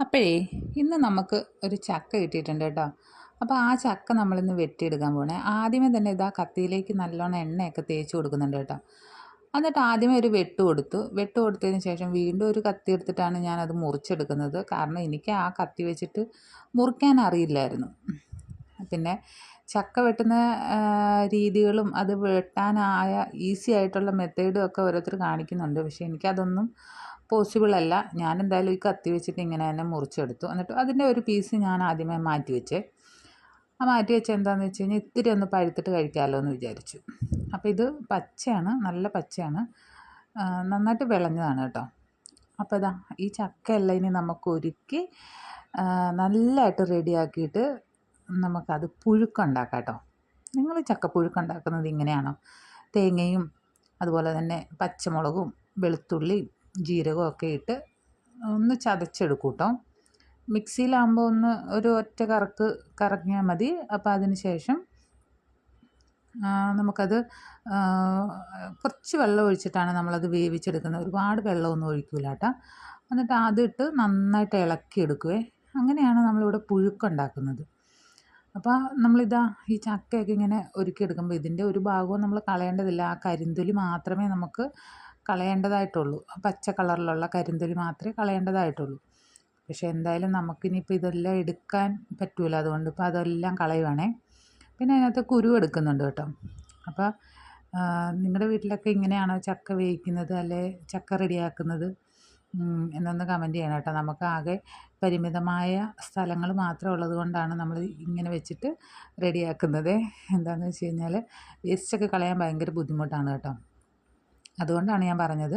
അപ്പോഴേ ഇന്ന് നമുക്ക് ഒരു ചക്ക കിട്ടിയിട്ടുണ്ട് കേട്ടോ. അപ്പോൾ ആ ചക്ക നമ്മളിന്ന് വെട്ടിയെടുക്കാൻ പോകണേ. ആദ്യമേ തന്നെ ഇതാ കത്തിയിലേക്ക് നല്ലോണം എണ്ണയൊക്കെ തേച്ച് കൊടുക്കുന്നുണ്ട് കേട്ടോ. എന്നിട്ട് ആദ്യമേ ഒരു വെട്ട് കൊടുത്തതിന് ശേഷം വീണ്ടും ഒരു കത്തി എടുത്തിട്ടാണ് ഞാനത് മുറിച്ചെടുക്കുന്നത്. കാരണം എനിക്ക് ആ കത്തി വെച്ചിട്ട് മുറിക്കാൻ അറിയില്ലായിരുന്നു. പിന്നെ ചക്ക വെട്ടുന്ന രീതികളും അത് വെട്ടാനായ ഈസി ആയിട്ടുള്ള മെത്തേഡും ഒക്കെ ഓരോരുത്തർ കാണിക്കുന്നുണ്ട്. പക്ഷേ എനിക്കതൊന്നും പോസിബിൾ അല്ല. ഞാൻ എന്തായാലും ഈ കത്തി വെച്ചിട്ട് ഇങ്ങനെ തന്നെ മുറിച്ചെടുത്തു. എന്നിട്ട് അതിൻ്റെ ഒരു പീസ് ഞാൻ ആദ്യമേ മാറ്റി വെച്ചേ. ആ മാറ്റി വെച്ച എന്താണെന്ന് വെച്ച് കഴിഞ്ഞാൽ ഇത്തിരി ഒന്ന് പഴുത്തിട്ട് കഴിക്കാമല്ലോ എന്ന് വിചാരിച്ചു. അപ്പോൾ ഇത് പച്ചയാണ്, നല്ല പച്ചയാണ്, നന്നായിട്ട് വിളഞ്ഞതാണ് കേട്ടോ. അപ്പോൾ ഇതാ ഈ ചക്കയെല്ലാം ഇനി നമുക്ക് ഒരുക്കി നല്ലതായിട്ട് റെഡിയാക്കിയിട്ട് നമുക്കത് പുഴുക്കുണ്ടാക്കാം കേട്ടോ. നിങ്ങൾ ചക്കപ്പുഴുക്കുണ്ടാക്കുന്നത് ഇങ്ങനെയാണോ? തേങ്ങയും അതുപോലെ തന്നെ പച്ചമുളകും വെളുത്തുള്ളിയും ജീരകവും ഒക്കെ ഇട്ട് ഒന്ന് ചതച്ചെടുക്കും കേട്ടോ. മിക്സിയിലാകുമ്പോൾ ഒന്ന് ഒരു ഒറ്റ കറങ്ങിയാൽ മതി. അപ്പോൾ അതിന് ശേഷം നമുക്കത് കുറച്ച് വെള്ളം ഒഴിച്ചിട്ടാണ് നമ്മളത് വേവിച്ചെടുക്കുന്നത്. ഒരുപാട് വെള്ളമൊന്നും ഒഴിക്കില്ല കേട്ടോ. എന്നിട്ട് അതിട്ട് നന്നായിട്ട് ഇളക്കിയെടുക്കുവേ. അങ്ങനെയാണ് നമ്മളിവിടെ പുഴുക്കുണ്ടാക്കുന്നത്. അപ്പോൾ നമ്മളിതാ ഈ ചക്കയൊക്കെ ഇങ്ങനെ ഒരുക്കിയെടുക്കുമ്പോൾ ഇതിൻ്റെ ഒരു ഭാഗവും നമ്മൾ കളയേണ്ടതില്ല. ആ കരിന്തൊലി മാത്രമേ നമുക്ക് കളയേണ്ടതായിട്ടുള്ളൂ. പച്ച കളറിലുള്ള കരിന്തൊലി മാത്രമേ കളയേണ്ടതായിട്ടുള്ളൂ. പക്ഷേ എന്തായാലും നമുക്കിനിയിപ്പോൾ ഇതെല്ലാം എടുക്കാൻ പറ്റില്ല. അതുകൊണ്ട് ഇപ്പോൾ അതെല്ലാം കളയുവാണേ. പിന്നെ അതിനകത്ത് കുരു എടുക്കുന്നുണ്ട് കേട്ടോ. അപ്പോൾ നിങ്ങളുടെ വീട്ടിലൊക്കെ ഇങ്ങനെയാണോ ചക്ക വേവിക്കുന്നത് അല്ലെ ചക്ക റെഡിയാക്കുന്നത് എന്നൊന്ന് കമൻറ്റ് ചെയ്യണം കേട്ടോ. നമുക്ക് ആകെ പരിമിതമായ സ്ഥലങ്ങൾ മാത്രം ഉള്ളത് കൊണ്ടാണ് നമ്മൾ ഇങ്ങനെ വെച്ചിട്ട് റെഡിയാക്കുന്നത്. എന്താണെന്ന് വെച്ച് കഴിഞ്ഞാൽ വേസ്റ്റൊക്കെ കളയാൻ ഭയങ്കര ബുദ്ധിമുട്ടാണ് കേട്ടോ. അതുകൊണ്ടാണ് ഞാൻ പറഞ്ഞത്.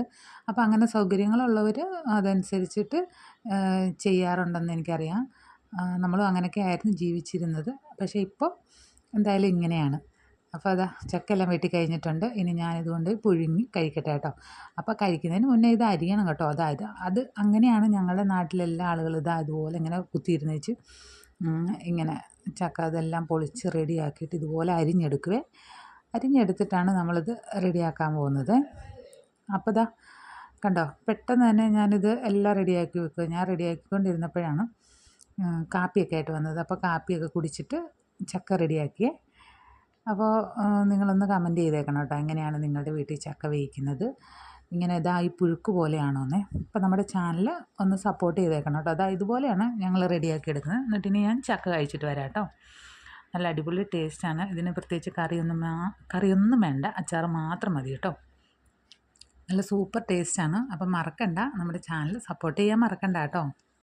അപ്പോൾ അങ്ങനെ സൗകര്യങ്ങളുള്ളവർ അതനുസരിച്ചിട്ട് ചെയ്യാറുണ്ടെന്ന് എനിക്കറിയാം. നമ്മളും അങ്ങനെയൊക്കെ ആയിരുന്നു ജീവിച്ചിരുന്നത്. പക്ഷേ ഇപ്പോൾ എന്തായാലും ഇങ്ങനെയാണ്. അപ്പോൾ അതാ ചക്കയെല്ലാം വെട്ടി കഴിഞ്ഞിട്ടുണ്ട്. ഇനി ഞാനിതുകൊണ്ട് പുഴുങ്ങി കഴിക്കട്ടെ കേട്ടോ. അപ്പോൾ കഴിക്കുന്നതിന് മുന്നേ ഇത് അരിയണം കേട്ടോ. അതായത് അത് അങ്ങനെയാണ് ഞങ്ങളുടെ നാട്ടിലെല്ലാ ആളുകളും ഇതാ ഇതുപോലെ ഇങ്ങനെ കുത്തിയിരുന്ന് വെച്ച് ഇങ്ങനെ ചക്ക അതെല്ലാം പൊളിച്ച് റെഡിയാക്കിയിട്ട് ഇതുപോലെ അരിഞ്ഞെടുത്തിട്ടാണ് നമ്മളിത് റെഡിയാക്കാൻ പോകുന്നത്. അപ്പോൾ ഇതാ കണ്ടോ, പെട്ടെന്ന് തന്നെ ഞാനിത് എല്ലാം റെഡിയാക്കി വെക്കുക. ഞാൻ റെഡിയാക്കിക്കൊണ്ടിരുന്നപ്പോഴാണ് കാപ്പിയൊക്കെ ആയിട്ട് വന്നത്. അപ്പോൾ കാപ്പിയൊക്കെ കുടിച്ചിട്ട് ചക്ക റെഡിയാക്കിയേ. അപ്പോൾ നിങ്ങളൊന്ന് കമൻറ്റ് ചെയ്തേക്കണം കേട്ടോ, എങ്ങനെയാണ് നിങ്ങളുടെ വീട്ടിൽ ചക്ക വേവിക്കുന്നത്, ഇങ്ങനെ ഇതാ ഈ പുഴുക്ക് പോലെയാണോന്നേ. അപ്പോൾ നമ്മുടെ ചാനൽ ഒന്ന് സപ്പോർട്ട് ചെയ്തേക്കണം കേട്ടോ. അതാ ഇതുപോലെയാണ് ഞങ്ങൾ റെഡിയാക്കി എടുക്കുന്നത്. എന്നിട്ട് ഇനി ഞാൻ ചക്ക കഴിച്ചിട്ട് വരാം കേട്ടോ. നല്ല അടിപൊളി ടേസ്റ്റാണ്. ഇതിന് പ്രത്യേകിച്ച് കറിയൊന്നും വേണ്ട, അച്ചാർ മാത്രം മതി കേട്ടോ. നല്ല സൂപ്പർ ടേസ്റ്റാണ്. അപ്പം മറക്കണ്ട, നമ്മുടെ ചാനൽ സപ്പോർട്ട് ചെയ്യാൻ മറക്കണ്ട കേട്ടോ.